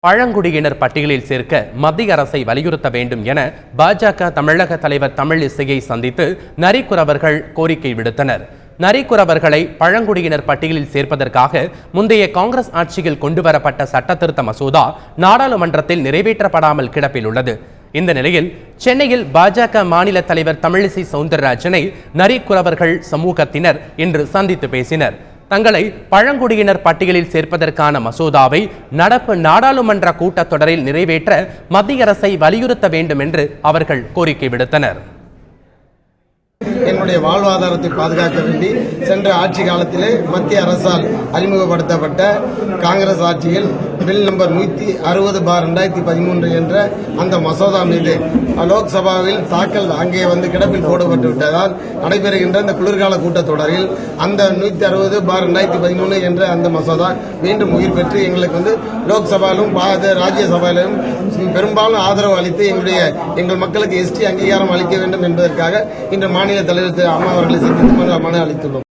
பழங்குடியினர் பட்டியலில் சேர்க்க மத்திய அரசை வலியுறுத்த வேண்டும் என பாஜக தமிழக தலைவர் தமிழிசையை சந்தித்து நரிக்குறவர்கள் கோரிக்கை விடுத்தனர். நரிக்குறவர்களை பழங்குடியினர் பட்டியலில் சேர்ப்பதற்காக முந்தைய காங்கிரஸ் ஆட்சியில் கொண்டுவரப்பட்ட சட்டத்திருத்த மசோதா நாடாளுமன்றத்தில் நிறைவேற்றப்படாமல் கிடப்பில் உள்ளது. இந்த நிலையில் சென்னையில் பாஜக மாநில தலைவர் தமிழிசை சவுந்தரராஜனை நரிக்குறவர்கள் சமூகத்தினர் இன்று சந்தித்து பேசினர். தங்களை பழங்குடியினர் பட்டியலில் சேர்ப்பதற்கான மசோதாவை நடப்பு நாடாளுமன்ற கூட்டத்தொடரில் நிறைவேற்ற மத்திய அரசை வலியுறுத்த வேண்டும் என்று அவர்கள் கோரிக்கை விடுத்தனர். என்னுடைய வாழ்வாதாரத்தை பாதுகாக்க வேண்டி சென்ற ஆட்சி காலத்திலே மத்திய அரசால் அறிமுகப்படுத்தப்பட்ட காங்கிரஸ் ஆட்சியில் பில் நம்பர் 160/2013 என்ற அந்த மசோதா மீது லோக்சபாவில் தாக்கல் அங்கே கிடப்பில் போடப்பட்டு விட்டதால் நடைபெறுகின்ற இந்த குளிர்கால கூட்டத்தொடரில் அந்த 160/2013 என்ற அந்த மசோதா மீண்டும் உயிர் பெற்று எங்களுக்கு லோக்சபாவிலும் ராஜ்யசபாவிலும் பெரும்பாலும் ஆதரவு அளித்து எங்கள் மக்களுக்கு எஸ்டி அங்கீகாரம் அளிக்க வேண்டும் என்பதற்காக இன்று மாநில தலைவர் அம்மா அவர்களை சந்தித்து மனு அளித்துள்ளோம்.